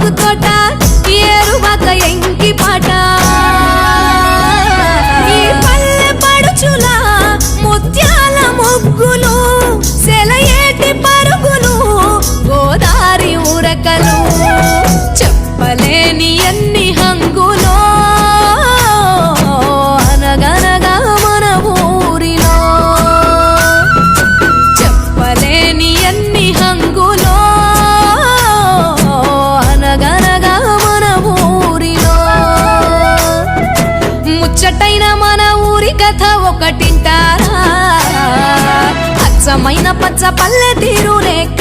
మాకు తోట ఏరువాక ఎంకి పాట ఈ పల్లె పడుచుల ముత్యాల ముగ్గులు సెలయేటి పరుగులు గోదారి ఉరకలు చెప్పలేని ఎన్ని హంగులో అనగనగా మన ఊరిలో చెప్పలేని ఎన్ని హంగులో అనగనగా మన ఊరిలో ముచ్చటైన మన ఊరి కథ ఒకటింటారా అచ్చమైన పచ్చ పల్లె తీరు లేక